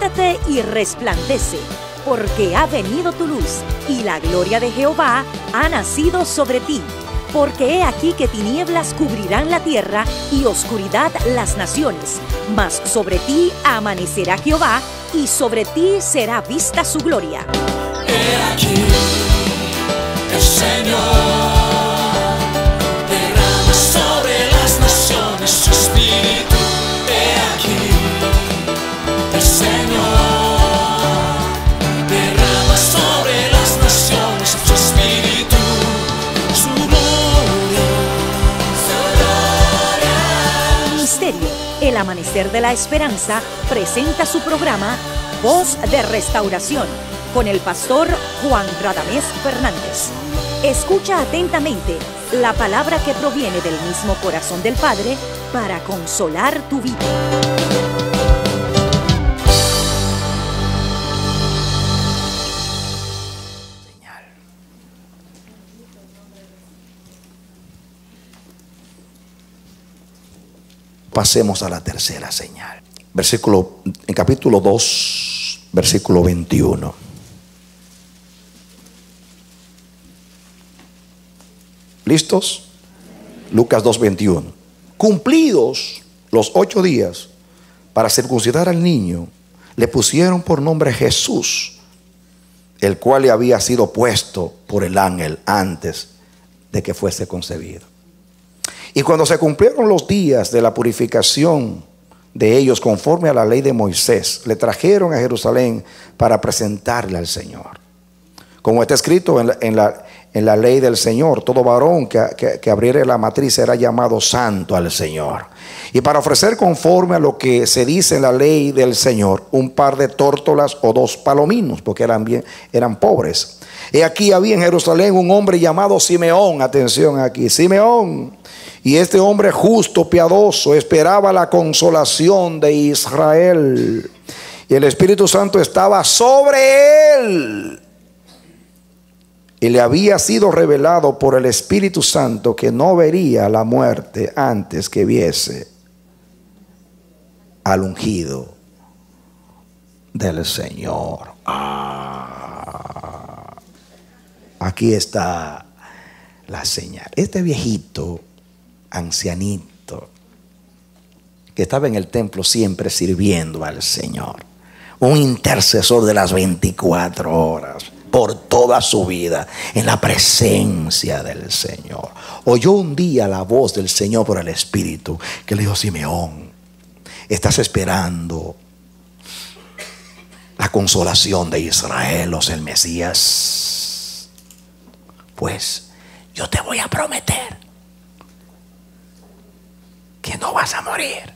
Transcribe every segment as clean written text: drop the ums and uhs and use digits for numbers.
Levántate y resplandece, porque ha venido tu luz, y la gloria de Jehová ha nacido sobre ti. Porque he aquí que tinieblas cubrirán la tierra y oscuridad las naciones, mas sobre ti amanecerá Jehová, y sobre ti será vista su gloria. He aquí, el Señor derrama sobre las naciones su espíritu. He aquí, el Señor derrama sobre las naciones su espíritu, su gloria, su gloria. Ministerio El Amanecer de la Esperanza presenta su programa Voz de Restauración con el pastor Juan Radamés Fernández. Escucha atentamente la palabra que proviene del mismo corazón del Padre para consolar tu vida. Pasemos a la tercera señal. En capítulo 2, versículo 21. ¿Listos? Lucas 2:21. Cumplidos los 8 días para circuncidar al niño, le pusieron por nombre Jesús, el cual le había sido puesto por el ángel antes de que fuese concebido. Y cuando se cumplieron los días de la purificación de ellos conforme a la ley de Moisés, le trajeron a Jerusalén para presentarle al Señor. Como está escrito en la ley del Señor, todo varón que abriere la matriz será llamado santo al Señor. Y para ofrecer conforme a lo que se dice en la ley del Señor, un par de tórtolas o 2 palominos, porque eran pobres. Y aquí había en Jerusalén un hombre llamado Simeón. Atención aquí, Simeón. Y este hombre justo, piadoso, esperaba la consolación de Israel. Y el Espíritu Santo estaba sobre él. Y le había sido revelado por el Espíritu Santo que no vería la muerte antes que viese al ungido del Señor. Aquí está la señal. Este viejito, ancianito, que estaba en el templo siempre sirviendo al Señor, un intercesor de las 24 horas, por toda su vida en la presencia del Señor, oyó un día la voz del Señor por el Espíritu, que le dijo: Simeón, estás esperando la consolación de Israel, el Mesías. Pues yo te voy a prometer que no vas a morir.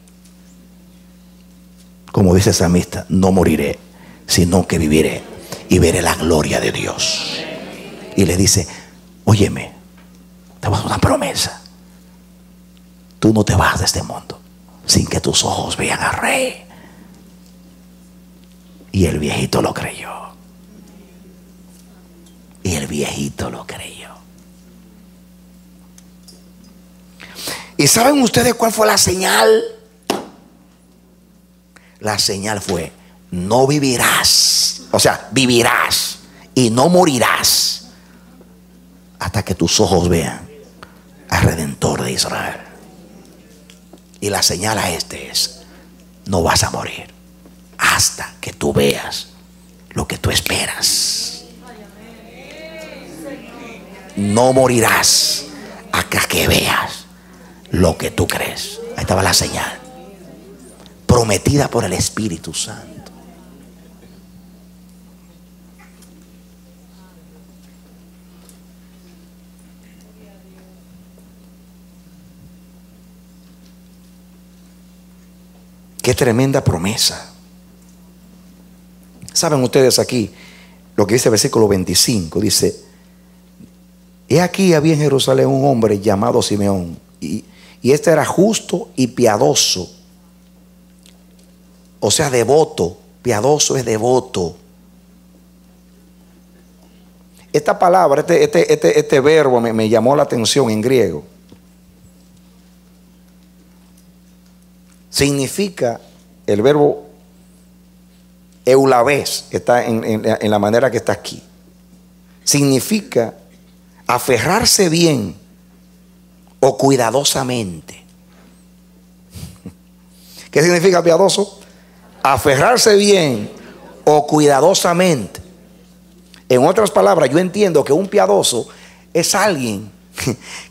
Como dice el salmista, no moriré, sino que viviré y veré la gloria de Dios. Y le dice: óyeme, te voy a dar una promesa. Tú no te vas de este mundo sin que tus ojos vean al Rey. Y el viejito lo creyó. Y el viejito lo creyó. ¿Y saben ustedes cuál fue la señal? La señal fue: no vivirás, o sea, vivirás y no morirás hasta que tus ojos vean al Redentor de Israel. Y la señal a este es: no vas a morir hasta que tú veas lo que tú esperas. No morirás hasta que veas lo que tú crees. Ahí estaba la señal, prometida por el Espíritu Santo. Qué tremenda promesa. ¿Saben ustedes aquí lo que dice el versículo 25? Dice: he aquí había en Jerusalén un hombre llamado Simeón, y este era justo y piadoso. O sea, devoto. Piadoso es devoto. Esta palabra, este verbo me llamó la atención en griego. Significa, el verbo Eulabés, está en la manera que está aquí. Significa aferrarse bien o cuidadosamente. ¿Qué significa piadoso? Aferrarse bien o cuidadosamente. En otras palabras, yo entiendo que un piadoso es alguien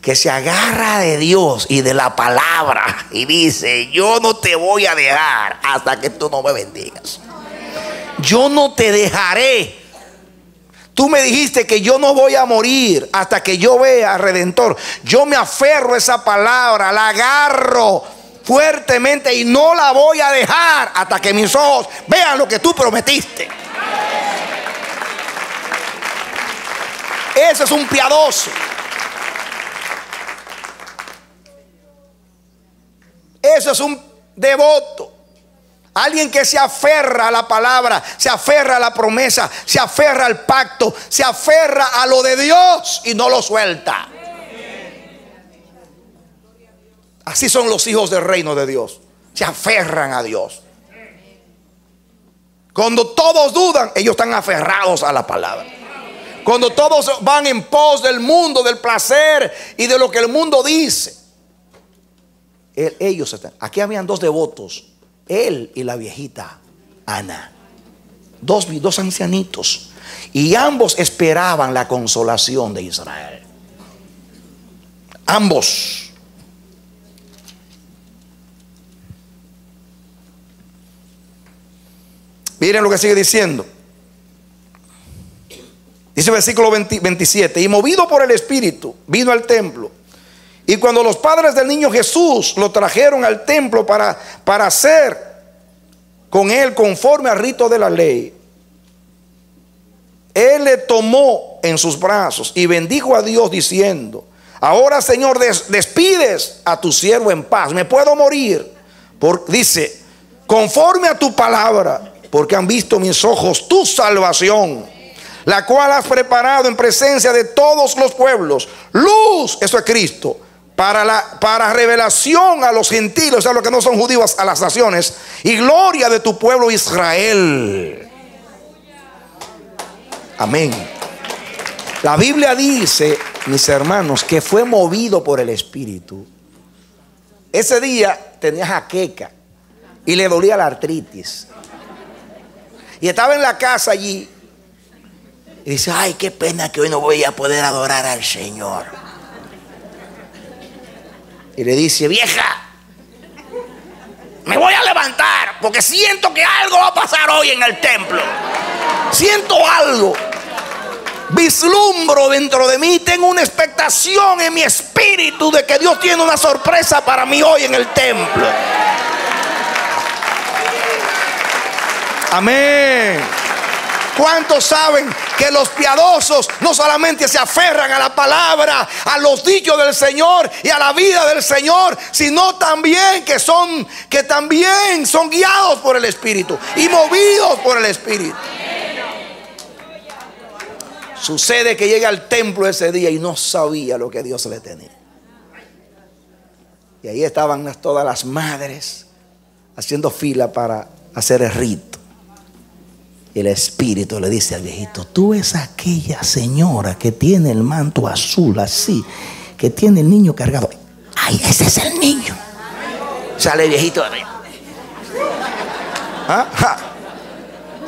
que se agarra de Dios y de la palabra y dice: yo no te voy a dejar hasta que tú no me bendigas. Yo no te dejaré. Tú me dijiste que yo no voy a morir hasta que yo vea al Redentor. Yo me aferro a esa palabra, la agarro fuertemente y no la voy a dejar hasta que mis ojos vean lo que tú prometiste. Ese es un piadoso. Ese es un devoto. Alguien que se aferra a la palabra, se aferra a la promesa, se aferra al pacto, se aferra a lo de Dios y no lo suelta. Así son los hijos del reino de Dios. Se aferran a Dios. Cuando todos dudan, ellos están aferrados a la palabra. Cuando todos van en pos del mundo, del placer y de lo que el mundo dice, ellos están. Aquí habían dos devotos, él y la viejita Ana, dos ancianitos, y ambos esperaban la consolación de Israel. Ambos. Miren lo que sigue diciendo. Dice el versículo 27: y movido por el Espíritu vino al templo. Y cuando los padres del niño Jesús lo trajeron al templo para hacer con él conforme al rito de la ley, él le tomó en sus brazos y bendijo a Dios diciendo: ahora, Señor, despides a tu siervo en paz. Me puedo morir, dice, conforme a tu palabra, porque han visto mis ojos tu salvación, la cual has preparado en presencia de todos los pueblos, luz, eso es Cristo, para revelación a los gentiles, o sea, los que no son judíos, a las naciones, y gloria de tu pueblo Israel. Amén. La Biblia dice, mis hermanos, que fue movido por el Espíritu. Ese día tenía jaqueca y le dolía la artritis, y estaba en la casa allí y dice: ay, qué pena que hoy no voy a poder adorar al Señor. Y le dice: vieja, me voy a levantar porque siento que algo va a pasar hoy en el templo. Siento algo. Vislumbro dentro de mí, tengo una expectación en mi espíritu de que Dios tiene una sorpresa para mí hoy en el templo. Amén. ¿Cuántos saben que los piadosos no solamente se aferran a la palabra, a los dichos del Señor y a la vida del Señor, sino también que también son guiados por el Espíritu y movidos por el Espíritu? Sucede que llega al templo ese día y no sabía lo que Dios le tenía. Y ahí estaban todas las madres haciendo fila para hacer el rito. Y el Espíritu le dice al viejito: tú ves a aquella señora que tiene el manto azul así, que tiene el niño cargado. Ay, ese es el niño. Sale el viejito. ¿Ah?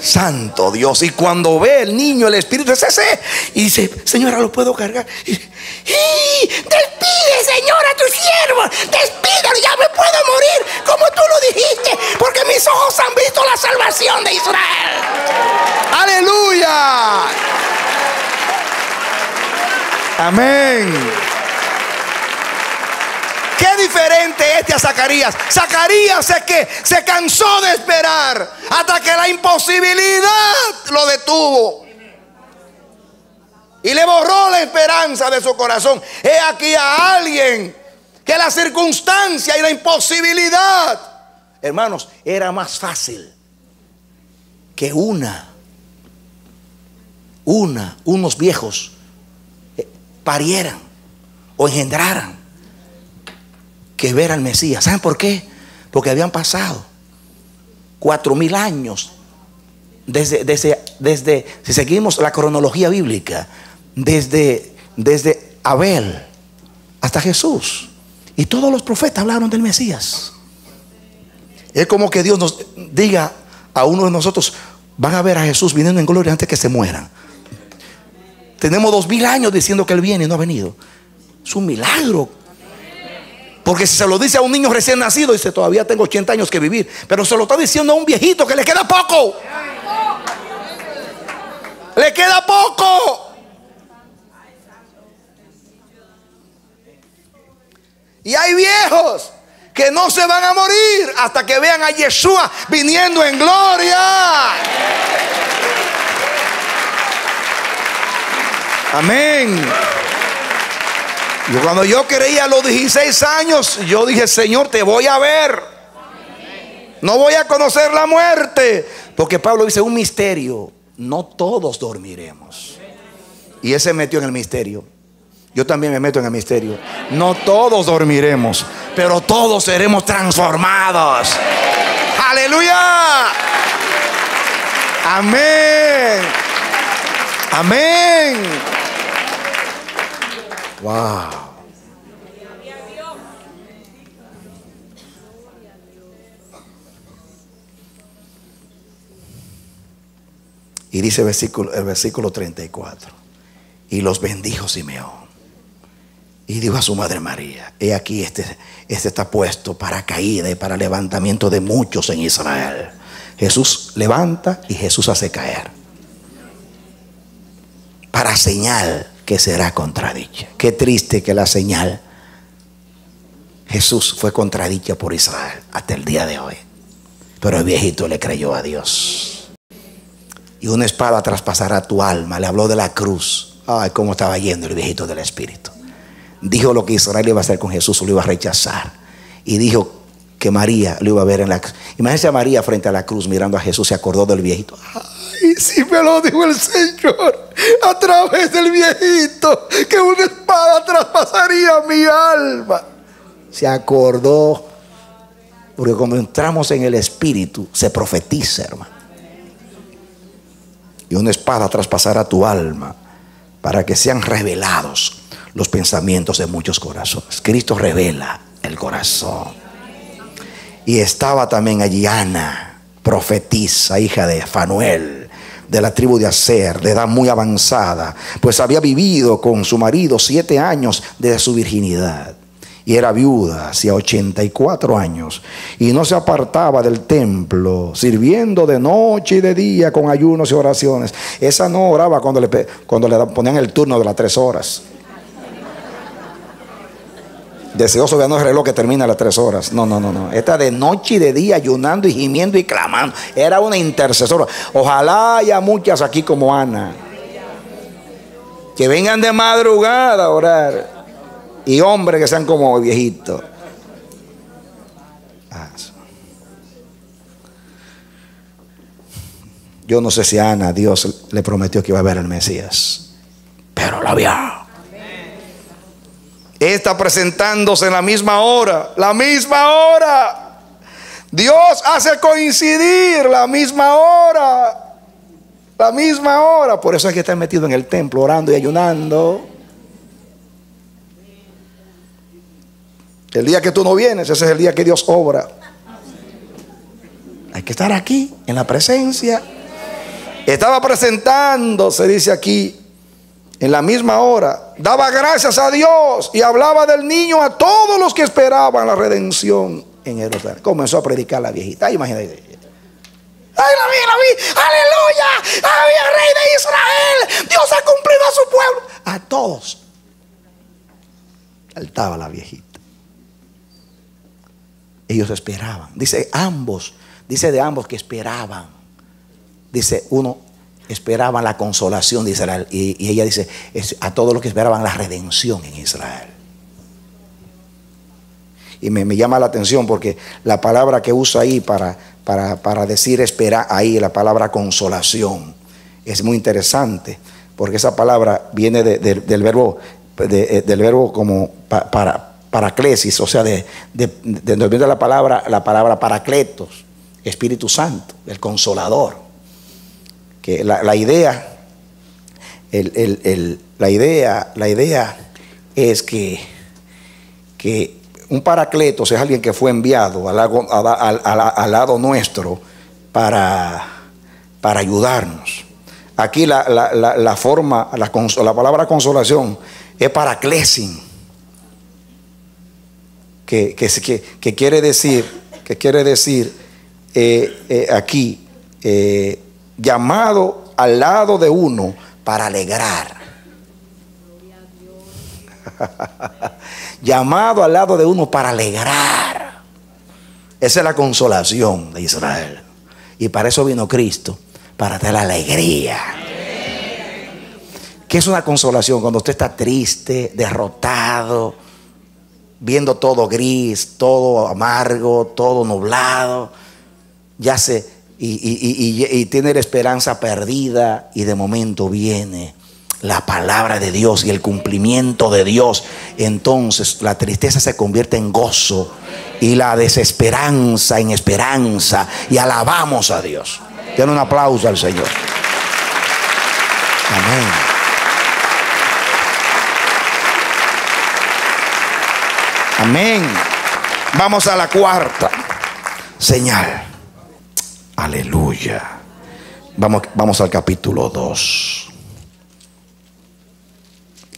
Santo Dios. Y cuando ve el niño, el Espíritu es ese, y dice: señora, ¿lo puedo cargar? Y despide, señora, a tu siervo, despídalo, ya me puedo morir como tú lo dijiste, porque mis ojos han visto la salvación de Israel. Aleluya. Amén. Qué diferente a Zacarías. Zacarías es que se cansó de esperar hasta que la imposibilidad lo detuvo y le borró la esperanza de su corazón. He aquí a alguien que la circunstancia y la imposibilidad, hermanos, era más fácil que unos viejos parieran o engendraran que ver al Mesías. ¿Saben por qué? Porque habían pasado 4,000 años si seguimos la cronología bíblica, desde Abel hasta Jesús. Y todos los profetas hablaron del Mesías. Es como que Dios nos diga a uno de nosotros: van a ver a Jesús viniendo en gloria antes que se mueran. Tenemos 2000 años diciendo que Él viene y no ha venido. Es un milagro. Porque si se lo dice a un niño recién nacido, dice: todavía tengo 80 años que vivir. Pero se lo está diciendo a un viejito que le queda poco. Le queda poco. Y hay viejos que no se van a morir hasta que vean a Yeshua viniendo en gloria. Amén. Cuando yo creía a los 16 años, yo dije: Señor, te voy a ver. No voy a conocer la muerte. Porque Pablo dice: un misterio. No todos dormiremos. Y él se metió en el misterio. Yo también me meto en el misterio. No todos dormiremos, pero todos seremos transformados. Aleluya. Amén. Amén. Wow. Y dice el versículo 34: y los bendijo Simeón. Y dijo a su madre María: he aquí, este está puesto para caída y para levantamiento de muchos en Israel. Jesús levanta y Jesús hace caer, para señal que será contradicha. Qué triste que la señal, Jesús, fue contradicha por Israel hasta el día de hoy. Pero el viejito le creyó a Dios. Y una espada traspasará tu alma. Le habló de la cruz. Ay, cómo estaba yendo el viejito del Espíritu. Dijo lo que Israel iba a hacer con Jesús, lo iba a rechazar. Y dijo que María lo iba a ver en la cruz. Imagínense a María frente a la cruz mirando a Jesús. Se acordó del viejito. Ay, sí me lo dijo el Señor a través del viejito, que una espada traspasaría mi alma. Se acordó. Porque cuando entramos en el Espíritu se profetiza, hermano. Y una espada traspasará tu alma, para que sean revelados los pensamientos de muchos corazones. Cristo revela el corazón. Y estaba también allí Ana, profetisa, hija de Fanuel, de la tribu de Aser, de edad muy avanzada, pues había vivido con su marido 7 años desde su virginidad. Y era viuda hacía 84 años. Y no se apartaba del templo, sirviendo de noche y de día con ayunos y oraciones. Esa no oraba cuando le ponían el turno de las 3 horas. Deseoso de no el reloj que termina a las 3 horas. No. Esta de noche y de día, ayunando y gimiendo y clamando. Era una intercesora. Ojalá haya muchas aquí como Ana, que vengan de madrugada a orar. Y hombres que sean como viejitos. Yo no sé si a Ana Dios le prometió que iba a ver al Mesías, pero la vio. Está presentándose en la misma hora. La misma hora. Dios hace coincidir la misma hora. La misma hora. Por eso hay que estar metido en el templo orando y ayunando. El día que tú no vienes, ese es el día que Dios obra. Hay que estar aquí, en la presencia. Estaba presentándose, dice aquí, en la misma hora. Daba gracias a Dios y hablaba del niño a todos los que esperaban la redención en Jerusalén. Comenzó a predicar la viejita. Ay, imagínate. ¡Ay, la vi! ¡Aleluya! ¡Ay, el rey de Israel! ¡Dios ha cumplido a su pueblo! A todos. Saltaba la viejita. Ellos esperaban. Dice de ambos que esperaban. Dice uno, esperaban la consolación de Israel. Y ella dice, a todos los que esperaban la redención en Israel. Y me llama la atención porque la palabra que usa ahí para decir esperar, ahí la palabra consolación, es muy interesante. Porque esa palabra viene del verbo como paraclesis, o sea, de donde viene la palabra paracletos, Espíritu Santo, el Consolador. que la idea, la idea es que un paracletos es alguien que fue enviado al lado nuestro para ayudarnos. Aquí la palabra consolación es paraclesin, que quiere decir aquí llamado al lado de uno para alegrar. Llamado al lado de uno para alegrar. Esa es la consolación de Israel. Y para eso vino Cristo, para dar la alegría. ¿Qué es una consolación? Cuando usted está triste, derrotado, viendo todo gris, todo amargo, todo nublado, y tiene la esperanza perdida, y de momento viene la palabra de Dios y el cumplimiento de Dios. Entonces la tristeza se convierte en gozo y la desesperanza en esperanza, y alabamos a Dios. Den un aplauso al Señor. Amén. Amén. Vamos a la cuarta señal. Aleluya. Vamos al capítulo 2.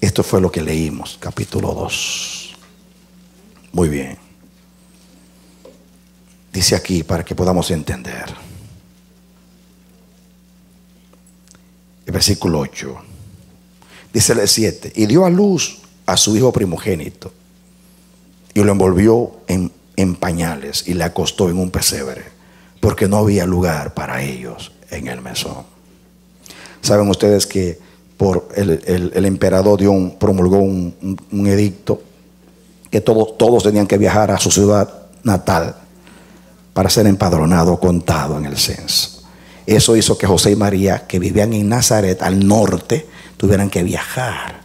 Esto fue lo que leímos, capítulo 2. Muy bien. Dice aquí para que podamos entender. El versículo 8. Dice el 7. Y dio a luz a su hijo primogénito, y lo envolvió en pañales, y le acostó en un pesebre, porque no había lugar para ellos en el mesón. Saben ustedes que por el emperador promulgó un edicto que todos tenían que viajar a su ciudad natal para ser empadronado o contado en el censo. Eso hizo que José y María, que vivían en Nazaret al norte, tuvieran que viajar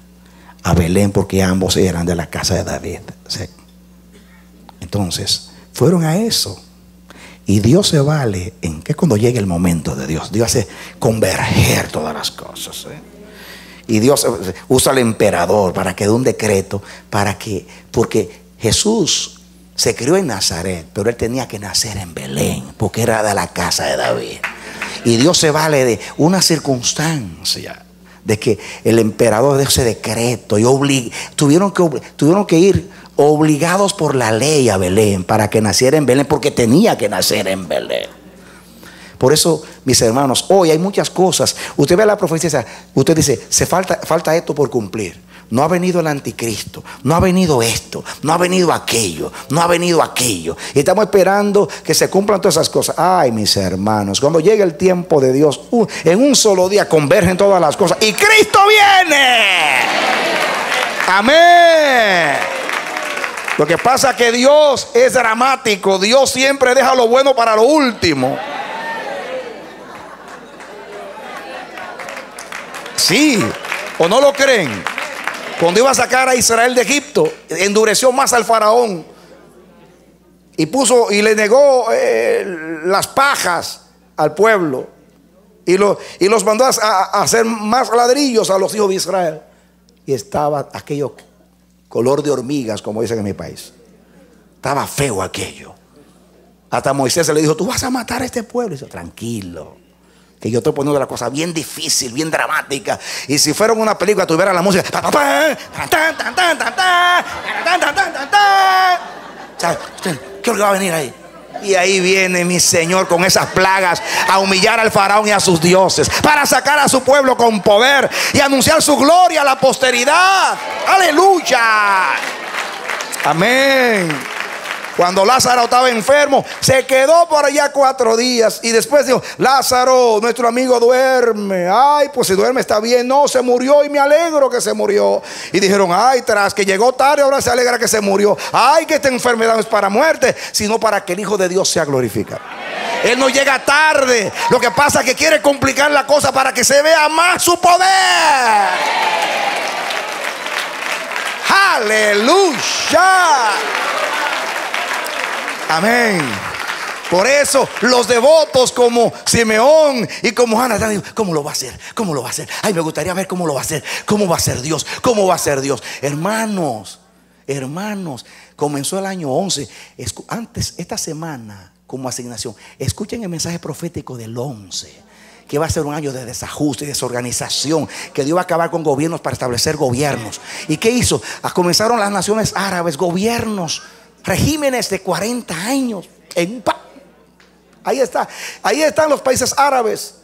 a Belén, porque ambos eran de la casa de David. ¿Sí? Entonces fueron a eso. Y Dios se vale en que cuando llegue el momento de Dios hace converger todas las cosas. Y Dios usa al emperador para que dé un decreto, porque Jesús se crió en Nazaret, pero él tenía que nacer en Belén, porque era de la casa de David. Y Dios se vale de una circunstancia, de que el emperador de ese decreto, y tuvieron que ir obligados por la ley a Belén para que naciera en Belén, porque tenía que nacer en Belén. Por eso, mis hermanos, hoy hay muchas cosas. Usted ve la profecía, usted dice, falta esto por cumplir. No ha venido el anticristo, no ha venido esto, no ha venido aquello, no ha venido aquello. Y estamos esperando que se cumplan todas esas cosas. Ay, mis hermanos, cuando llegue el tiempo de Dios, en un solo día convergen todas las cosas y Cristo viene. Amén. Lo que pasa es que Dios es dramático. Dios siempre deja lo bueno para lo último. Sí, ¿o no lo creen? Cuando iba a sacar a Israel de Egipto, endureció más al faraón y le negó las pajas al pueblo, y los mandó a hacer más ladrillos a los hijos de Israel. Y estaba aquello color de hormigas, como dicen en mi país. Estaba feo aquello. Hasta Moisés se le dijo, tú vas a matar a este pueblo. Y dice, tranquilo, que yo estoy poniendo la cosa bien difícil, bien dramática. Y si fuera una película, tuviera la música. ¿Qué es lo que va a venir ahí? Y ahí viene mi Señor con esas plagas a humillar al faraón y a sus dioses, para sacar a su pueblo con poder y anunciar su gloria a la posteridad. Aleluya. Amén. Cuando Lázaro estaba enfermo, se quedó por allá 4 días. Y después dijo, Lázaro, nuestro amigo duerme. Ay, pues si duerme está bien. No, se murió y me alegro que se murió. Y dijeron, ay, tras que llegó tarde, ahora se alegra que se murió. Ay, que esta enfermedad no es para muerte, sino para que el Hijo de Dios sea glorificado. Él no llega tarde. Lo que pasa es que quiere complicar la cosa para que se vea más su poder. Aleluya. Amén. Por eso los devotos como Simeón y como Ana están diciendo, ¿cómo lo va a hacer? ¿Cómo lo va a hacer? Ay, me gustaría ver cómo lo va a hacer. ¿Cómo va a ser Dios? ¿Cómo va a ser Dios? Hermanos, comenzó el año 11. Antes, esta semana, como asignación, escuchen el mensaje profético del 11. Que va a ser un año de desajuste y desorganización, que Dios va a acabar con gobiernos para establecer gobiernos. ¿Y qué hizo? Comenzaron las naciones árabes, gobiernos, regímenes de 40 años. Ahí están los países árabes.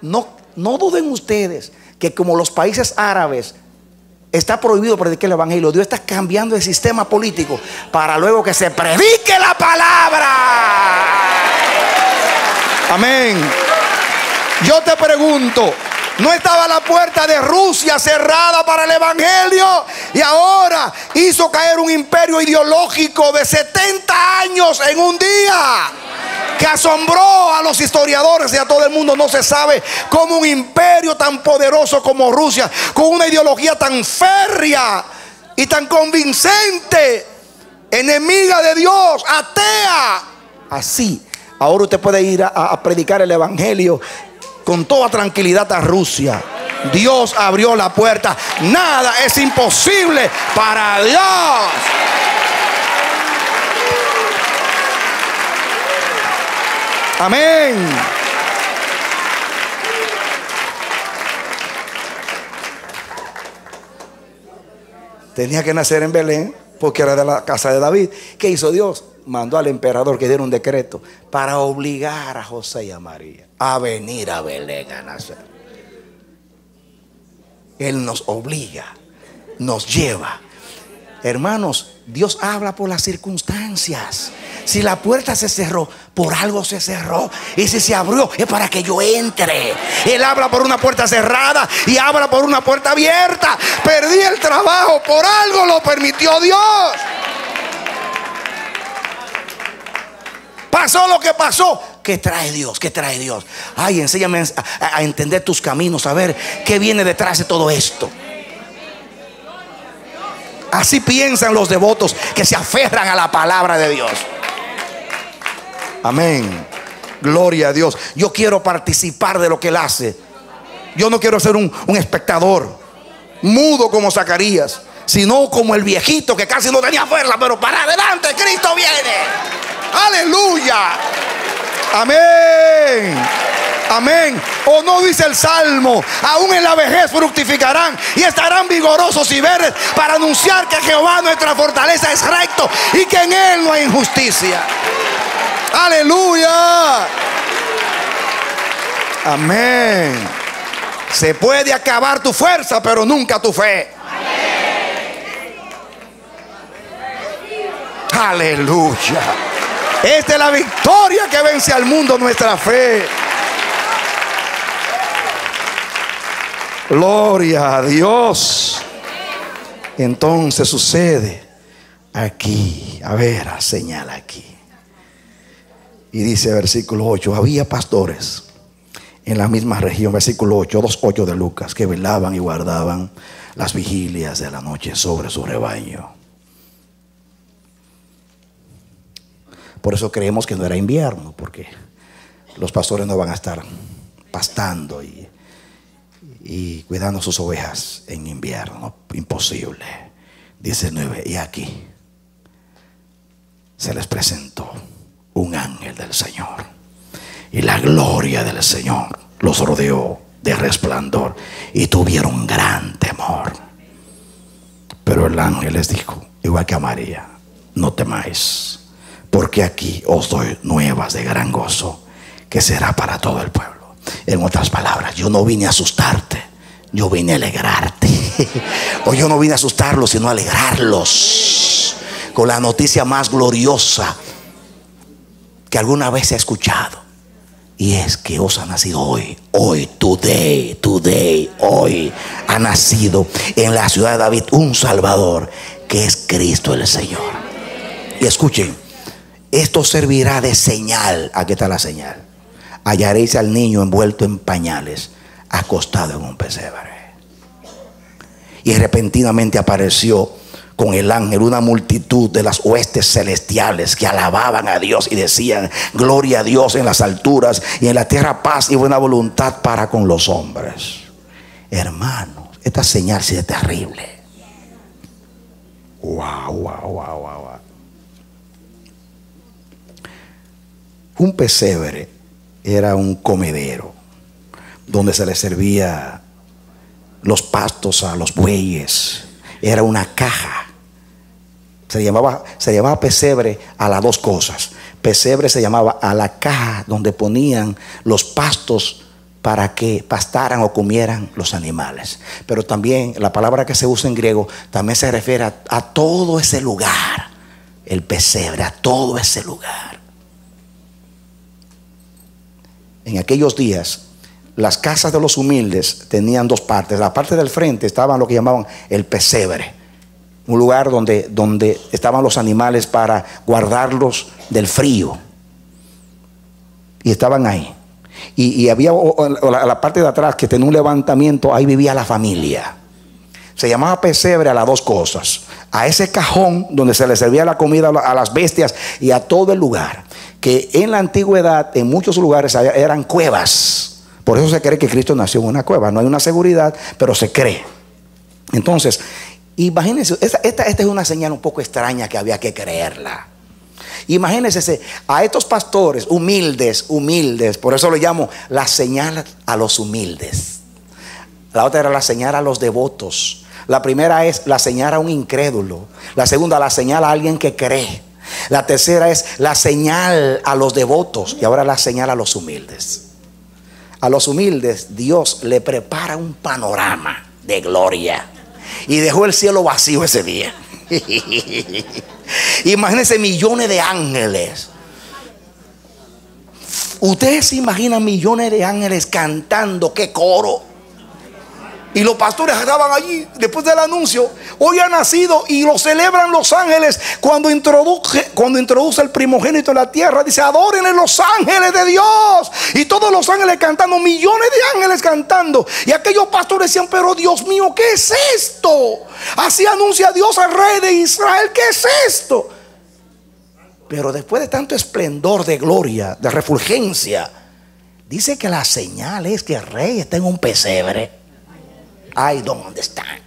No duden ustedes que como los países árabes está prohibido predicar el evangelio, Dios está cambiando el sistema político para luego que se predique la palabra. Amén. Yo te pregunto, ¿no estaba la puerta de Rusia cerrada para el evangelio? Y ahora hizo caer un imperio ideológico de 70 años en un día, que asombró a los historiadores y a todo el mundo. No se sabe cómo un imperio tan poderoso como Rusia, con una ideología tan férrea y tan convincente, enemiga de Dios, atea, así. Ahora usted puede ir a predicar el evangelio con toda tranquilidad a Rusia. Dios abrió la puerta. Nada es imposible para Dios. Amén. Tenía que nacer en Belén porque era de la casa de David. ¿Qué hizo Dios? Mandó al emperador que diera un decreto para obligar a José y a María a venir a Belén a nacer. Él nos obliga, nos lleva. Hermanos, Dios habla por las circunstancias. Si la puerta se cerró, por algo se cerró. Y si se abrió, es para que yo entre. Él habla por una puerta cerrada y habla por una puerta abierta. Perdí el trabajo, por algo lo permitió Dios. Pasó lo que pasó. ¿Qué trae Dios? ¿Qué trae Dios? Ay, enséñame a entender tus caminos, a ver qué viene detrás de todo esto. Así piensan los devotos que se aferran a la palabra de Dios. Amén. Gloria a Dios. Yo quiero participar de lo que Él hace. Yo no quiero ser un espectador mudo como Zacarías, sino como el viejito que casi no tenía fuerza, pero para adelante Cristo viene. Aleluya. Amén. Amén. O no dice el Salmo, aún en la vejez fructificarán y estarán vigorosos y verdes, para anunciar que Jehová nuestra fortaleza es recto y que en Él no hay injusticia. Aleluya. Amén. Se puede acabar tu fuerza, pero nunca tu fe. Aleluya. Esta es la victoria que vence al mundo, nuestra fe. Gloria a Dios. Entonces sucede aquí. A ver, señala aquí. Y dice versículo 8: había pastores en la misma región, versículo 8, 2:8 de Lucas, que velaban y guardaban las vigilias de la noche sobre su rebaño. Por eso creemos que no era invierno, porque los pastores no van a estar pastando y cuidando sus ovejas en invierno. Imposible. 19: y aquí se les presentó un ángel del Señor, y la gloria del Señor los rodeó de resplandor, y tuvieron gran temor. Pero el ángel les dijo, igual que a María: no temáis, porque aquí os doy nuevas de gran gozo, que será para todo el pueblo. En otras palabras, yo no vine a asustarte, yo vine a alegrarte. O yo no vine a asustarlos, sino a alegrarlos con la noticia más gloriosa que alguna vez se ha escuchado. Y es que os ha nacido hoy, hoy ha nacido en la ciudad de David un Salvador, que es Cristo el Señor. Y escuchen, esto servirá de señal. Aquí está la señal: hallaréis al niño envuelto en pañales, acostado en un pesebre. Y repentinamente apareció con el ángel una multitud de las huestes celestiales que alababan a Dios y decían: gloria a Dios en las alturas y en la tierra paz y buena voluntad para con los hombres. Hermanos, esta señal sí es terrible. Wow. Un pesebre era un comedero donde se le servía los pastos a los bueyes. Era una caja. Se llamaba pesebre a las dos cosas. Pesebre se llamaba a la caja donde ponían los pastos para que pastaran o comieran los animales. Pero también la palabra que se usa en griego también se refiere a todo ese lugar. El pesebre, a todo ese lugar. En aquellos días, las casas de los humildes tenían dos partes. La parte del frente estaban lo que llamaban el pesebre, un lugar donde estaban los animales para guardarlos del frío, y estaban ahí. Y había la parte de atrás que tenía un levantamiento. Ahí vivía la familia. Se llamaba pesebre a las dos cosas: a ese cajón donde se le servía la comida a las bestias, y a todo el lugar que en la antigüedad en muchos lugares eran cuevas. Por eso se cree que Cristo nació en una cueva. No hay una seguridad, pero se cree. Entonces, imagínense, esta es una señal un poco extraña que había que creerla. Imagínense a estos pastores humildes, por eso lo llamo la señal a los humildes. La otra era la señal a los devotos. La primera es la señal a un incrédulo. La segunda, la señal a alguien que cree. La tercera es la señal a los devotos. Y ahora la señal a los humildes. A los humildes Dios le prepara un panorama de gloria, y dejó el cielo vacío ese día. Imagínense millones de ángeles. Ustedes se imaginan millones de ángeles cantando, qué coro. Y los pastores estaban allí después del anuncio: hoy ha nacido, y lo celebran los ángeles. Cuando introduce el primogénito en la tierra, dice: adórenle los ángeles de Dios. Y todos los ángeles cantando, millones de ángeles cantando. Y aquellos pastores decían: pero Dios mío, ¿qué es esto? Así anuncia Dios al rey de Israel. ¿Qué es esto? Pero después de tanto esplendor, de gloria, de refulgencia, dice que la señal es que el rey está en un pesebre. I don't understand.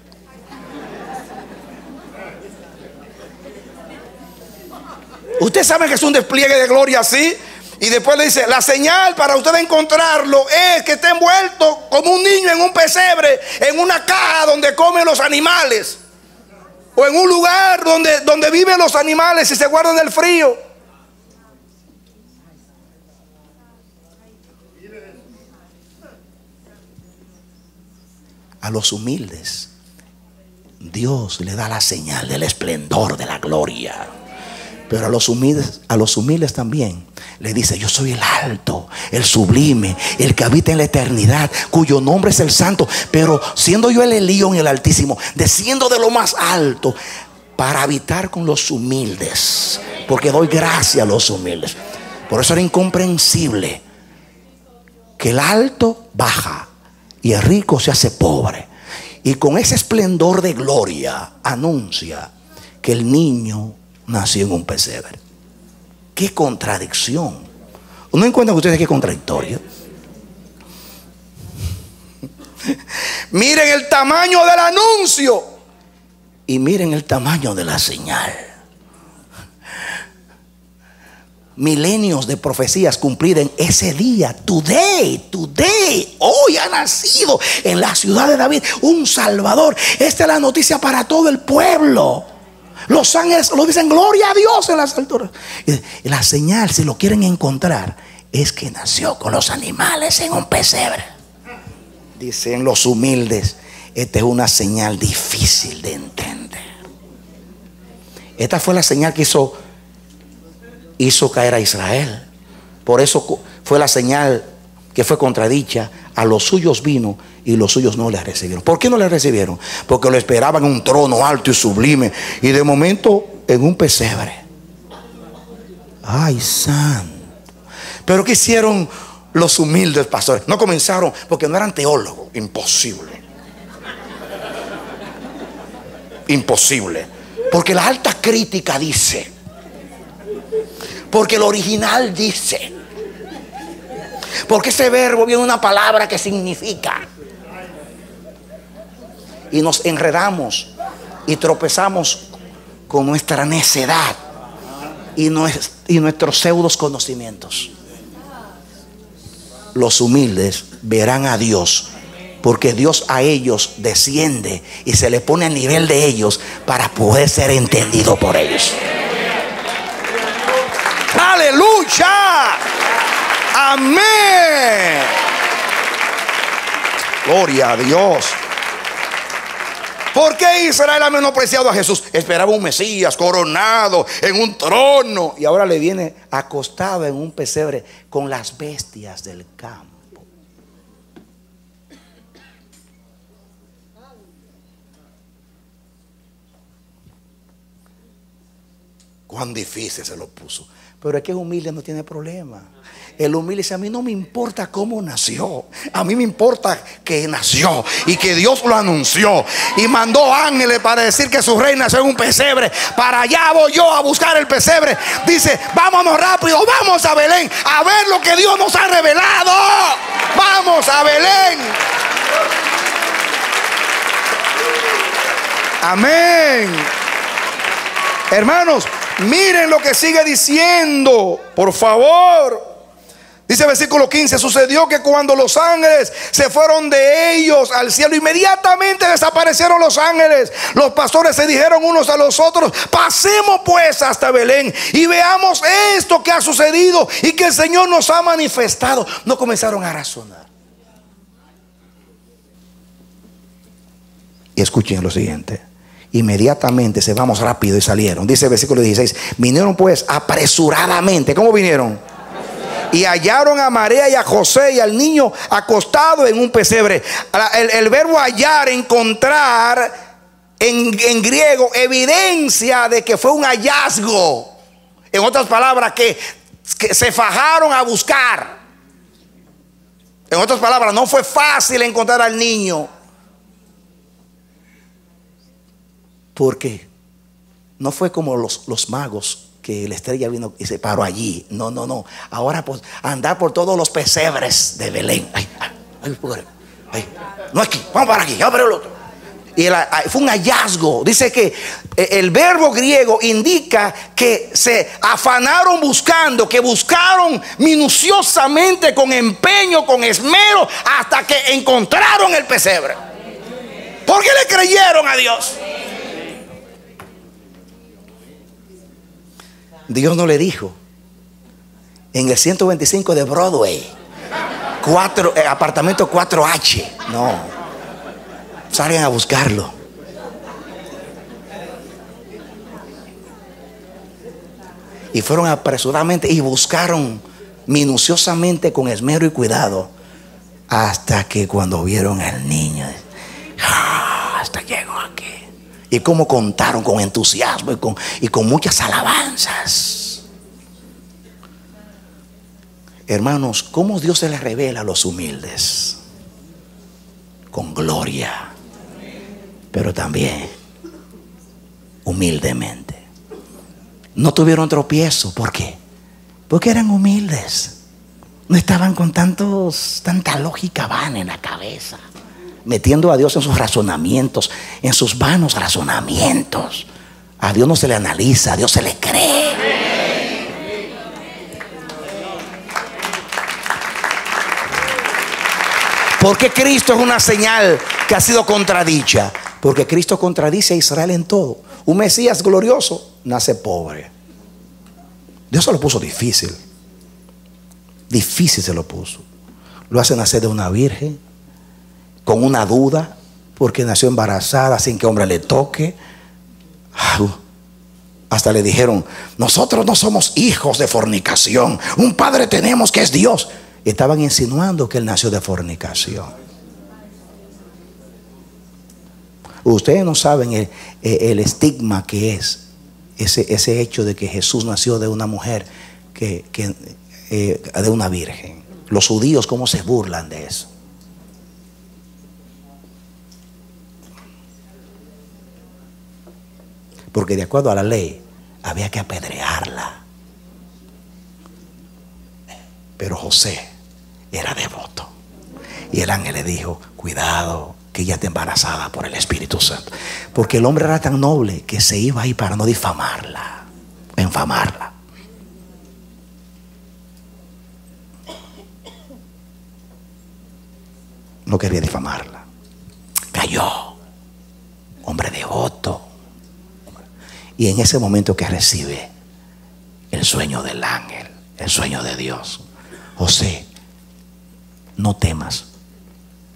Usted sabe que es un despliegue de gloria así. Y después le dice: la señal para usted encontrarlo es que esté envuelto como un niño en un pesebre, en una caja donde comen los animales, o en un lugar donde viven los animales y se guardan del frío. A los humildes Dios le da la señal del esplendor de la gloria. Pero a los humildes también le dice: yo soy el alto, el sublime, el que habita en la eternidad, cuyo nombre es el santo. Pero siendo yo el Elión, el Altísimo, desciendo de lo más alto para habitar con los humildes, porque doy gracia a los humildes. Por eso era incomprensible que el alto baja y el rico se hace pobre, y con ese esplendor de gloria anuncia que el niño nació en un pesebre. ¡Qué contradicción! ¿No encuentran ustedes qué contradictorio? Miren el tamaño del anuncio y miren el tamaño de la señal. Milenios de profecías cumplidas en ese día. Today, hoy ha nacido en la ciudad de David un Salvador. Esta es la noticia para todo el pueblo. Los ángeles lo dicen: gloria a Dios en las alturas. Y la señal, si lo quieren encontrar, es que nació con los animales en un pesebre. Dicen los humildes: esta es una señal difícil de entender. Esta fue la señal que hizo caer a Israel. Por eso fue la señal que fue contradicha. A los suyos vino y los suyos no le recibieron. ¿Por qué no le recibieron? Porque lo esperaban en un trono alto y sublime, y de momento en un pesebre. Ay, santo. Pero ¿qué hicieron los humildes pastores? No comenzaron, porque no eran teólogos. Imposible. Porque la alta crítica dice. Porque el original dice. Porque ese verbo viene de una palabra que significa. Y nos enredamos y tropezamos con nuestra necedad y nuestros pseudos conocimientos. Los humildes verán a Dios, porque Dios a ellos desciende y se le pone a nivel de ellos para poder ser entendido por ellos. ¡Aleluya! ¡Amén! Gloria a Dios. ¿Por qué Israel ha menospreciado a Jesús? Esperaba un Mesías coronado en un trono, y ahora le viene acostado en un pesebre con las bestias del campo. Cuán difícil se lo puso. Pero es que el humilde no tiene problema. El humilde dice: a mí no me importa cómo nació, a mí me importa que nació y que Dios lo anunció y mandó ángeles para decir que su rey nació en un pesebre. Para allá voy yo a buscar el pesebre. Dice: vámonos rápido, vamos a Belén a ver lo que Dios nos ha revelado. Vamos a Belén. Amén. Hermanos, miren lo que sigue diciendo, por favor. Dice el versículo 15: sucedió que cuando los ángeles se fueron de ellos al cielo, inmediatamente desaparecieron los ángeles. Los pastores se dijeron unos a los otros: pasemos pues hasta Belén y veamos esto que ha sucedido y que el Señor nos ha manifestado. No comenzaron a razonar. Y escuchen lo siguiente: inmediatamente se vamos rápido y salieron. Dice el versículo 16: vinieron pues apresuradamente. ¿Cómo vinieron? Y hallaron a María y a José y al niño acostado en un pesebre. El verbo hallar, encontrar, en griego, evidencia de que fue un hallazgo. En otras palabras, que se fajaron a buscar. En otras palabras, no fue fácil encontrar al niño. ¿Por qué? No fue como los magos, que la estrella vino y se paró allí. No, no, no. Ahora pues andar por todos los pesebres de Belén. No aquí, vamos para aquí, vamos para el otro. Y fue un hallazgo. Dice que el verbo griego indica que se afanaron buscando, que buscaron minuciosamente, con empeño, con esmero, hasta que encontraron el pesebre. ¿Por qué le creyeron a Dios? Dios no le dijo: en el 125 de Broadway, apartamento 4H. No, salgan a buscarlo. Y fueron apresuradamente y buscaron minuciosamente, con esmero y cuidado, hasta que cuando vieron al niño, hasta llegó aquí. Y cómo contaron con entusiasmo y con muchas alabanzas. Hermanos, cómo Dios se les revela a los humildes: con gloria, pero también humildemente. No tuvieron tropiezo. ¿Por qué? Porque eran humildes. No estaban con tanta lógica vana en la cabeza, metiendo a Dios en sus razonamientos, en sus vanos razonamientos. A Dios no se le analiza, a Dios se le cree. ¿Por qué Cristo es una señal que ha sido contradicha? Porque Cristo contradice a Israel en todo. Un Mesías glorioso nace pobre. Dios se lo puso difícil. Difícil se lo puso. Lo hace nacer de una virgen, con una duda, porque nació embarazada sin que hombre le toque. Hasta le dijeron: nosotros no somos hijos de fornicación, un padre tenemos que es Dios. Estaban insinuando que él nació de fornicación. Ustedes no saben el estigma que es ese hecho de que Jesús nació de una mujer, de una virgen. Los judíos cómo se burlan de eso. porque de acuerdo a la ley había que apedrearla. Pero José era devoto. Y el ángel le dijo: cuidado, que ella está embarazada por el Espíritu Santo. Porque el hombre era tan noble que se iba ahí para no difamarla, infamarla. No quería difamarla. Cayó. Hombre devoto. Y en ese momento que recibe el sueño del ángel, el sueño de Dios: José, no temas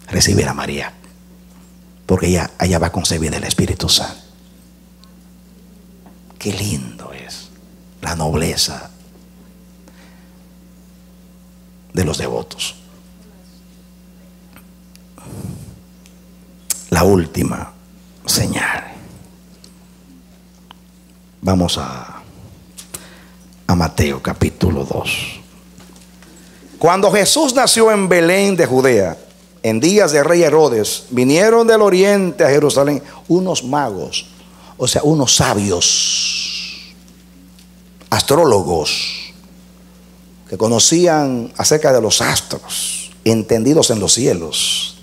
recibir a María, porque ella va a concebir del Espíritu Santo. Qué lindo es la nobleza de los devotos. La última señal. Vamos a Mateo capítulo 2. Cuando Jesús nació en Belén de Judea, en días del rey Herodes, vinieron del oriente a Jerusalén unos magos, o sea, unos sabios, astrólogos, que conocían acerca de los astros, entendidos en los cielos,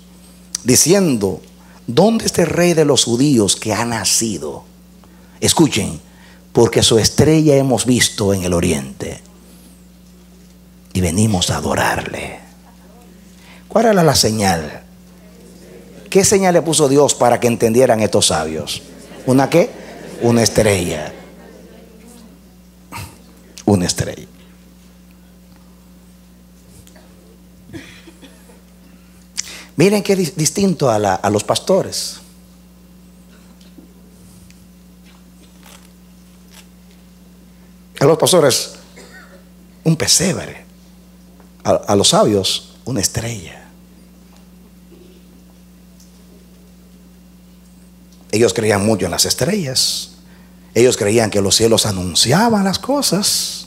diciendo: ¿dónde está el rey de los judíos que ha nacido? Escuchen, porque su estrella hemos visto en el oriente y venimos a adorarle. ¿Cuál era la señal? ¿Qué señal le puso Dios para que entendieran estos sabios? ¿Una qué? Una estrella. Una estrella. Miren qué distinto a los pastores. A los pastores, un pesebre. A los sabios, una estrella. Ellos creían mucho en las estrellas. Ellos creían que los cielos anunciaban las cosas.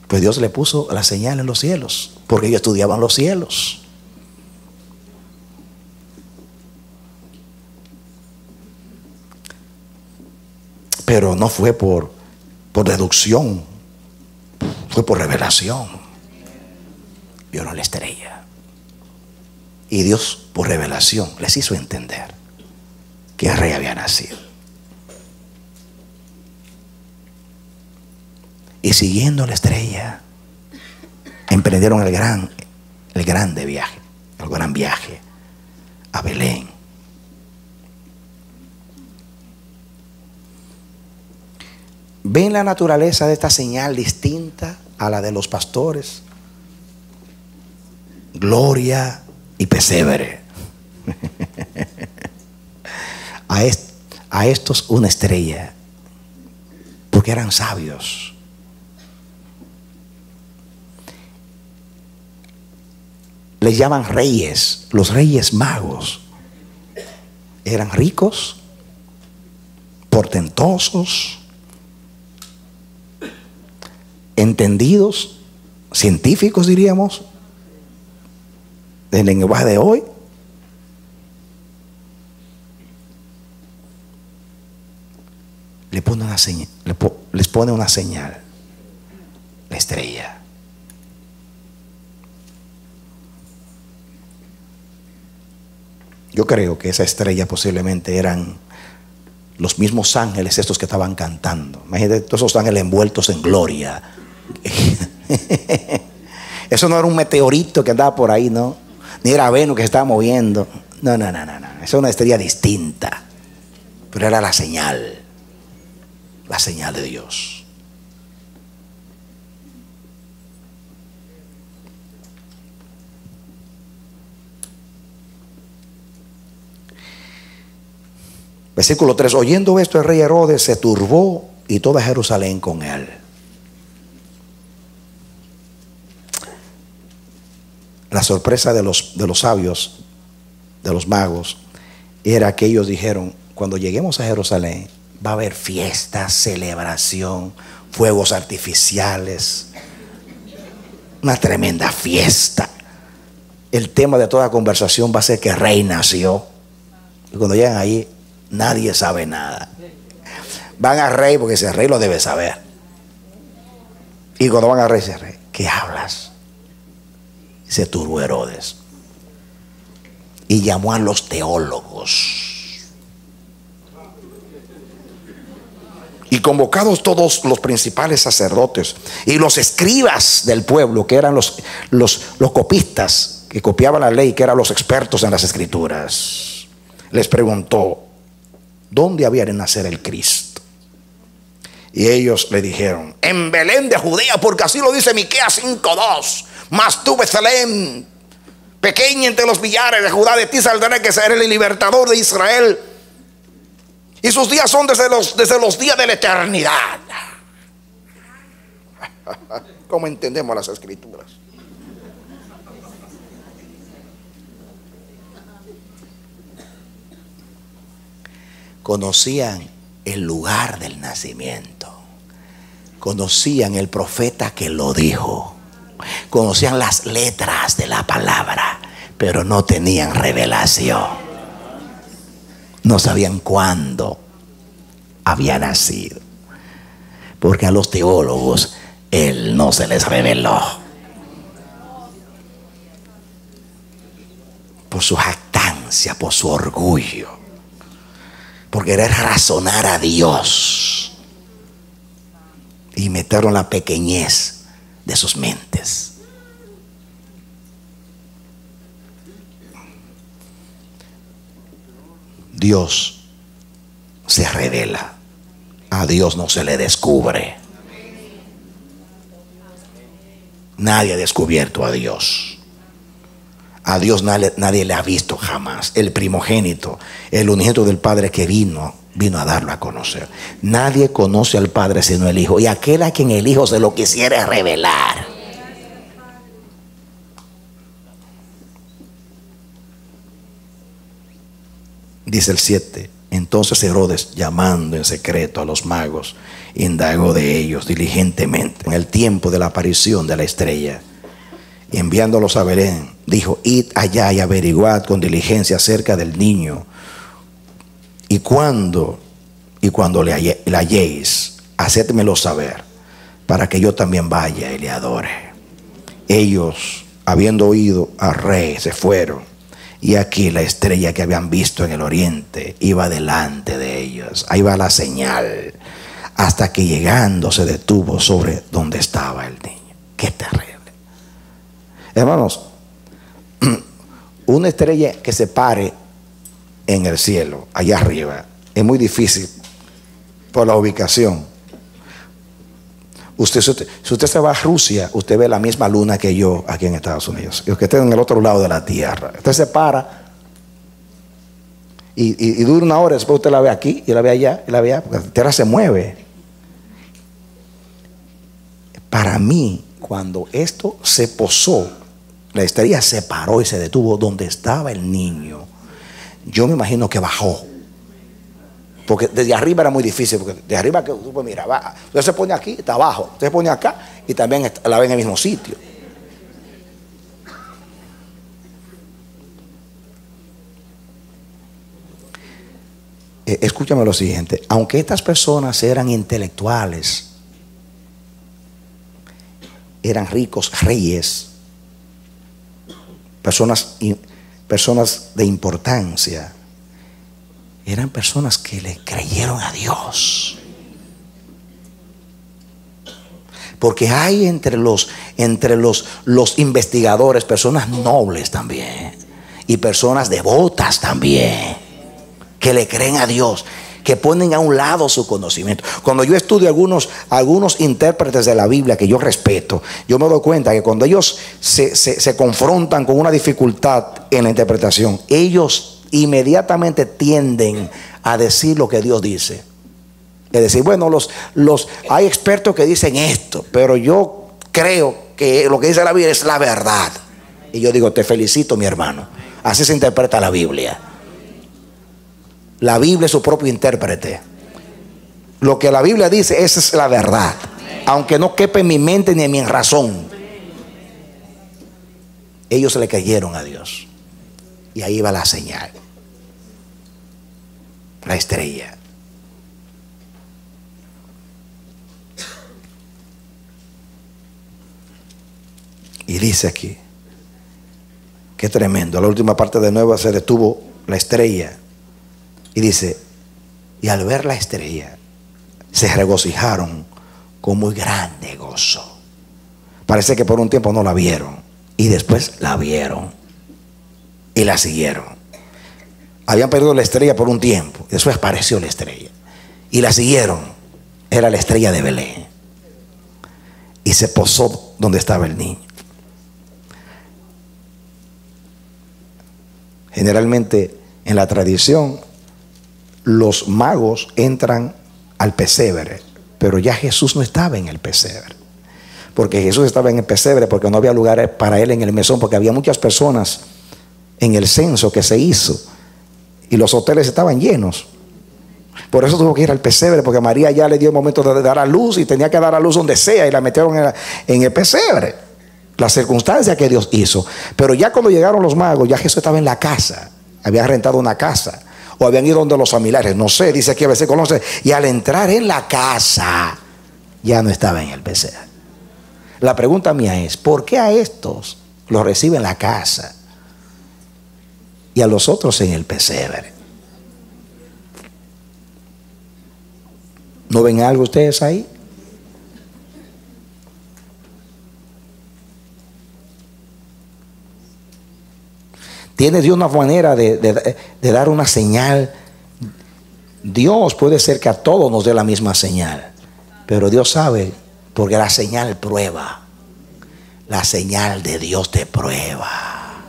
Pues Dios le puso la señal en los cielos, porque ellos estudiaban los cielos. Pero no fue por deducción, fue por revelación. Vieron la estrella. Y Dios, por revelación, les hizo entender que el rey había nacido. Y siguiendo la estrella, emprendieron el gran viaje a Belén. ¿Ven la naturaleza de esta señal distinta a la de los pastores? Gloria y pesebre. A estos una estrella, porque eran sabios. Les llaman reyes, los reyes magos. Eran ricos, portentosos, entendidos, científicos diríamos, del lenguaje de hoy. Les pone una señal, la estrella. Yo creo que esa estrella posiblemente eran los mismos ángeles estos que estaban cantando. Imagínate todos esos ángeles envueltos en gloria. Eso no era un meteorito que andaba por ahí, ¿no? Ni era Venus que se estaba moviendo. No. Esa es una estrella distinta. Pero era la señal de Dios. Versículo 3. Oyendo esto, el rey Herodes se turbó y toda Jerusalén con él. La sorpresa de los sabios, de los magos, era que ellos dijeron: cuando lleguemos a Jerusalén va a haber fiesta, celebración, fuegos artificiales, una tremenda fiesta. El tema de toda conversación va a ser que el rey nació. Y cuando llegan ahí, Nadie sabe nada. Van al rey porque ese rey lo debe saber. Y cuando van al rey, dice: rey, ¿qué hablas? Se turbó Herodes y llamó a los teólogos. Y convocados todos los principales sacerdotes y los escribas del pueblo, que eran los copistas, que copiaban la ley, que eran los expertos en las escrituras, les preguntó: ¿dónde había de nacer el Cristo? Y ellos le dijeron: en Belén de Judea, porque así lo dice Miqueas 5:2. Mas tú, Betlén, pequeña entre los millares de Judá, de ti saldrá que será el libertador de Israel. Y sus días son desde los días de la eternidad. ¿Cómo entendemos las escrituras? Conocían el lugar del nacimiento, conocían el profeta que lo dijo, conocían las letras de la palabra, pero no tenían revelación. No sabían cuándo había nacido, porque a los teólogos él no se les reveló. Por su jactancia, por su orgullo, por querer razonar a Dios y meterlo en la pequeñez de sus mentes. Dios se revela, a Dios no se le descubre. Nadie ha descubierto a Dios. A Dios nadie le ha visto jamás. El primogénito, el unigénito del Padre que vino a darlo a conocer. Nadie conoce al Padre sino el Hijo, y aquel a quien el Hijo se lo quisiera revelar. Dice el 7: entonces Herodes, llamando en secreto a los magos, indagó de ellos diligentemente en el tiempo de la aparición de la estrella, y enviándolos a Belén, dijo: id allá y averiguad con diligencia acerca del niño, y cuando le halléis, hacedmelo saber, para que yo también vaya y le adore. Ellos, habiendo oído al rey, se fueron. Y aquí la estrella que habían visto en el oriente iba delante de ellos. Ahí va la señal. Hasta que llegando se detuvo sobre donde estaba el niño. Qué terrible. Hermanos, una estrella que se pare en el cielo, allá arriba, es muy difícil por la ubicación. Si usted se va a Rusia, usted ve la misma luna que yo aquí en Estados Unidos. Y que esté en el otro lado de la tierra. Usted se para y dura una hora, después usted la ve aquí y la ve allá y la ve allá, porque la tierra se mueve. Para mí, cuando esto se posó, la estrella se paró y se detuvo donde estaba el niño. Yo me imagino que bajó. Porque desde arriba era muy difícil, porque de arriba que pues mira, usted se pone aquí, está abajo, usted se pone acá y también la ve en el mismo sitio. Escúchame lo siguiente: aunque estas personas eran intelectuales, eran ricos, reyes, personas de importancia, eran personas que le creyeron a Dios. Porque hay entre los investigadores personas nobles también, y personas devotas también, que le creen a Dios, que ponen a un lado su conocimiento. Cuando yo estudio algunos intérpretes de la Biblia que yo respeto, yo me doy cuenta que cuando ellos se confrontan con una dificultad en la interpretación, ellos inmediatamente tienden a decir lo que Dios dice. Es decir, bueno, hay expertos que dicen esto, pero yo creo que lo que dice la Biblia es la verdad. Y yo digo: te felicito, mi hermano. Así se interpreta la Biblia. La Biblia es su propio intérprete. Lo que la Biblia dice, esa es la verdad, aunque no quepa en mi mente ni en mi razón. Ellos le creyeron a Dios, y ahí va la señal. la estrella. Y dice aquí, qué tremendo, la última parte de nuevo se detuvo la estrella. Y dice, y al ver la estrella, se regocijaron con muy grande gozo. Parece que por un tiempo no la vieron, y después la vieron, y la siguieron. Habían perdido la estrella por un tiempo, y después apareció la estrella, y la siguieron. Era la estrella de Belén, y se posó donde estaba el niño. Generalmente en la tradición los magos entran al pesebre, pero ya Jesús no estaba en el pesebre, porque Jesús estaba en el pesebre porque no había lugar para él en el mesón, porque había muchas personas en el censo que se hizo y los hoteles estaban llenos. Por eso tuvo que ir al pesebre, porque María ya le dio el momento de dar a luz y tenía que dar a luz donde sea, y la metieron en el pesebre. La circunstancia que Dios hizo. Pero ya cuando llegaron los magos, ya Jesús estaba en la casa. Habían rentado una casa, o habían ido donde los familiares, no sé, dice aquí a veces conoce. Y al entrar en la casa, ya no estaba en el pesebre. La pregunta mía es, ¿por qué a estos los recibe en la casa y a los otros en el pesebre? ¿No ven algo ustedes ahí? Tiene Dios una manera de dar una señal. Dios puede ser que a todos nos dé la misma señal, pero Dios sabe, porque la señal prueba. La señal de Dios te prueba.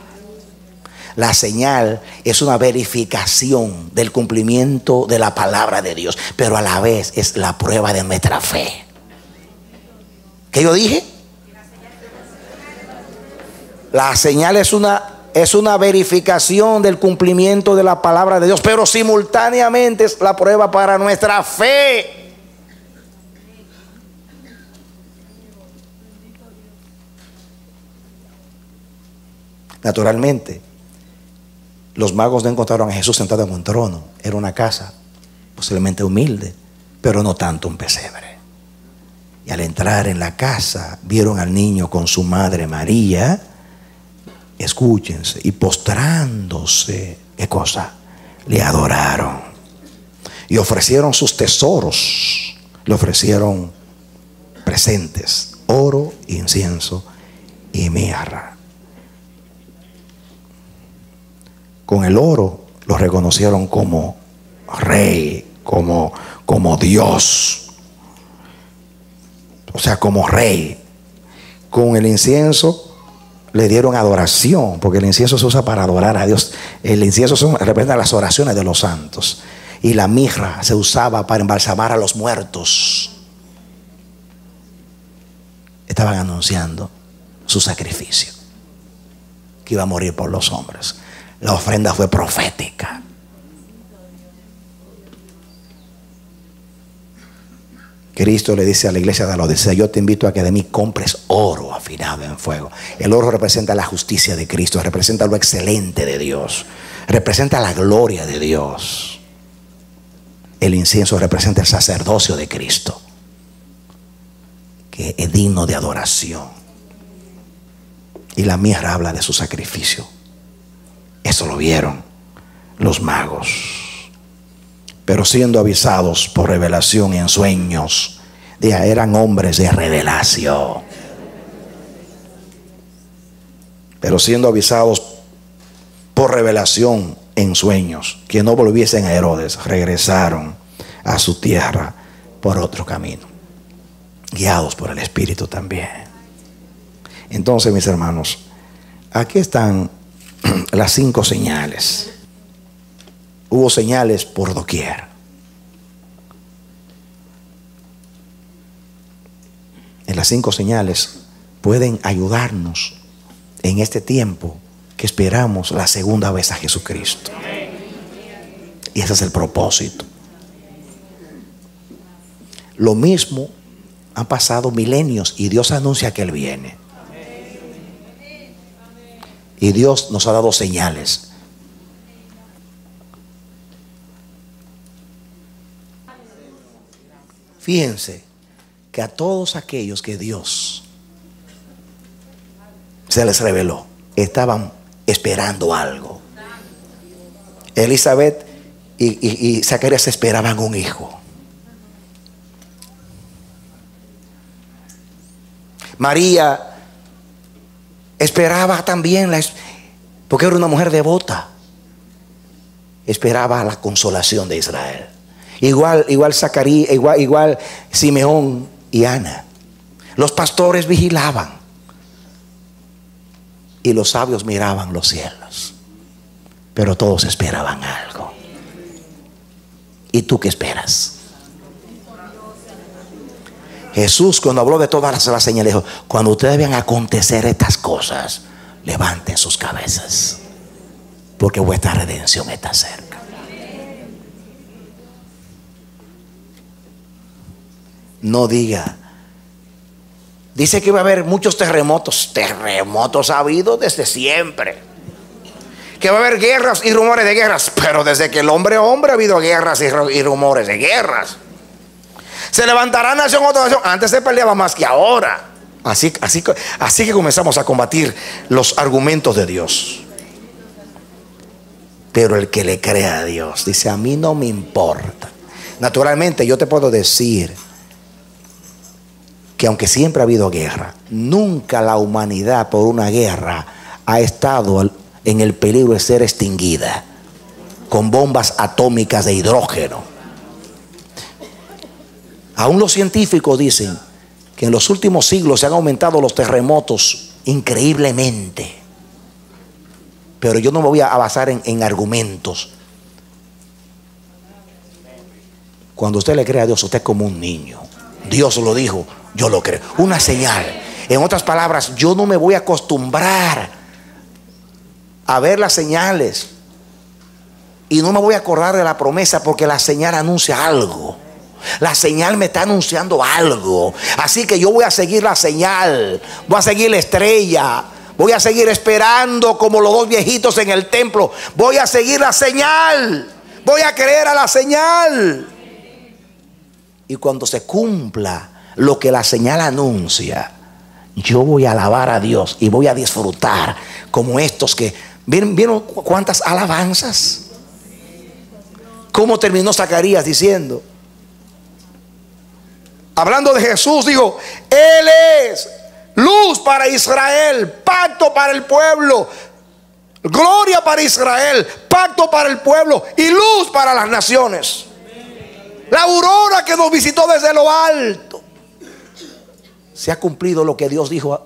La señal es una verificación del cumplimiento de la palabra de Dios, pero a la vez es la prueba de nuestra fe. ¿Qué yo dije? La señal es una verificación del cumplimiento de la palabra de Dios, pero simultáneamente es la prueba para nuestra fe. Naturalmente, los magos no encontraron a Jesús sentado en un trono. Era una casa posiblemente humilde, pero no tanto un pesebre. Y al entrar en la casa, vieron al niño con su madre María. Escúchense, y postrándose, ¿qué cosa? Le adoraron y ofrecieron sus tesoros. Le ofrecieron presentes, oro, incienso y mirra. Con el oro lo reconocieron como rey, como Dios, o sea, como rey. Con el incienso le dieron adoración, porque el incienso se usa para adorar a Dios. El incienso representa las oraciones de los santos, y la mirra se usaba para embalsamar a los muertos. Estaban anunciando su sacrificio, que iba a morir por los hombres. La ofrenda fue profética. Cristo le dice a la iglesia de Laodicea: yo te invito a que de mí compres oro afinado en fuego. El oro representa la justicia de Cristo, representa lo excelente de Dios, representa la gloria de Dios. El incienso representa el sacerdocio de Cristo, que es digno de adoración. Y la mirra habla de su sacrificio. Eso lo vieron los magos. Pero siendo avisados por revelación y en sueños, eran hombres de revelación. Pero siendo avisados por revelación en sueños, que no volviesen a Herodes, regresaron a su tierra por otro camino, guiados por el Espíritu también. Entonces, mis hermanos, aquí están las 5 señales. Hubo señales por doquier. En las 5 señales pueden ayudarnos en este tiempo que esperamos la segunda vez a Jesucristo. Y ese es el propósito. Lo mismo, han pasado milenios y Dios anuncia que Él viene. Y Dios nos ha dado señales. Fíjense que a todos aquellos que Dios se les reveló, estaban esperando algo. Elizabeth y Zacarías esperaban un hijo. María esperaba también, porque era una mujer devota, esperaba la consolación de Israel. Igual Zacarías, igual Simeón y Ana. Los pastores vigilaban y los sabios miraban los cielos, pero todos esperaban algo. ¿Y tú qué esperas? Jesús, cuando habló de todas las señales, dijo: cuando ustedes vean acontecer estas cosas, levanten sus cabezas, porque vuestra redención está cerca. No diga. Dice que va a haber muchos terremotos. Terremotos ha habido desde siempre. Que va a haber guerras y rumores de guerras. Pero desde que el hombre ha habido guerras y rumores de guerras. Se levantará nación otra nación. Antes se peleaba más que ahora. Así que comenzamos a combatir los argumentos de Dios. Pero el que le crea a Dios dice: a mí no me importa. Naturalmente yo te puedo decir que aunque siempre ha habido guerra, nunca la humanidad por una guerra ha estado en el peligro de ser extinguida con bombas atómicas de hidrógeno. Aún los científicos dicen que en los últimos siglos se han aumentado los terremotos increíblemente. Pero yo no me voy a basar en argumentos. Cuando usted le cree a Dios, usted es como un niño. Dios lo dijo, yo lo creo. Una señal. En otras palabras, yo no me voy a acostumbrar a ver las señales y no me voy a acordar de la promesa, porque la señal anuncia algo. La señal me está anunciando algo. Así que yo voy a seguir la señal, voy a seguir la estrella, voy a seguir esperando como los dos viejitos en el templo. Voy a seguir la señal, voy a creer a la señal. Y cuando se cumpla lo que la señal anuncia, yo voy a alabar a Dios y voy a disfrutar como estos que ¿vieron cuántas alabanzas? ¿Cómo terminó Zacarías diciendo? Hablando de Jesús, dijo: Él es luz para Israel, pacto para el pueblo, gloria para Israel, pacto para el pueblo y luz para las naciones. La aurora que nos visitó desde lo alto. Se ha cumplido lo que Dios dijo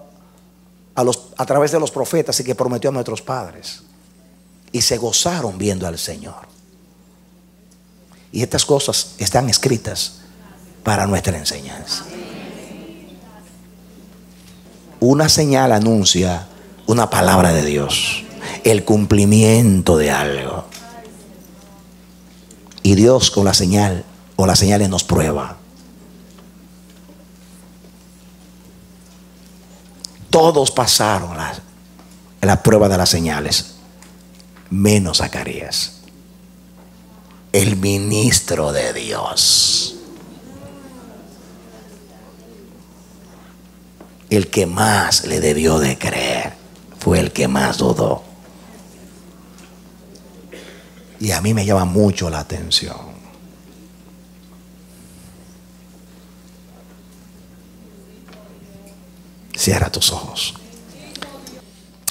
a través de los profetas y que prometió a nuestros padres. Y se gozaron viendo al Señor. Y estas cosas están escritas para nuestra enseñanza. Una señal anuncia una palabra de Dios, el cumplimiento de algo. Y Dios con la señal o las señales nos prueba. Todos pasaron la prueba de las señales, menos Zacarías, el ministro de Dios, el que más le debió de creer, fue el que más dudó. Y a mí me llama mucho la atención. Cierra tus ojos.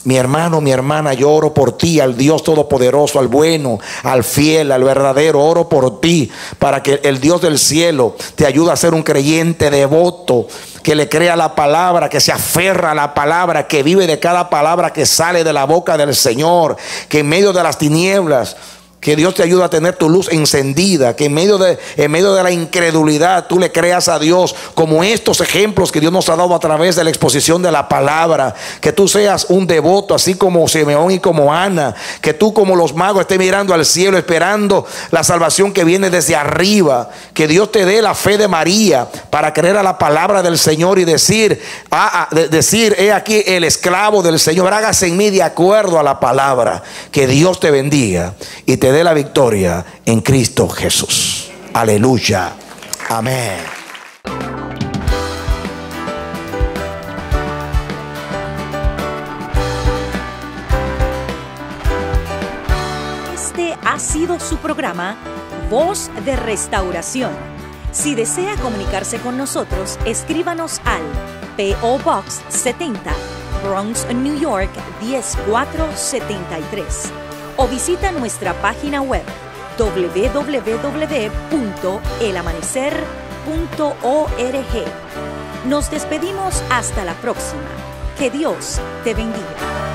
Mi hermano, mi hermana, yo oro por ti, al Dios todopoderoso, al bueno, al fiel, al verdadero. Oro por ti para que el Dios del cielo te ayude a ser un creyente devoto, que le crea la palabra, que se aferra a la palabra, que vive de cada palabra que sale de la boca del Señor, que en medio de las tinieblas, que Dios te ayude a tener tu luz encendida, que en medio de la incredulidad tú le creas a Dios, como estos ejemplos que Dios nos ha dado a través de la exposición de la palabra. Que tú seas un devoto, así como Simeón y como Ana, que tú como los magos estés mirando al cielo, esperando la salvación que viene desde arriba. Que Dios te dé la fe de María para creer a la palabra del Señor y decir, he aquí el esclavo del Señor, hágase en mí de acuerdo a la palabra. Que Dios te bendiga y te dé la victoria en Cristo Jesús. Aleluya. Amén. ha sido su programa Voz de Restauración. Si desea comunicarse con nosotros, escríbanos al P.O. Box 70, Bronx, New York 10473, o visita nuestra página web www.elamanecer.org. Nos despedimos hasta la próxima. Que Dios te bendiga.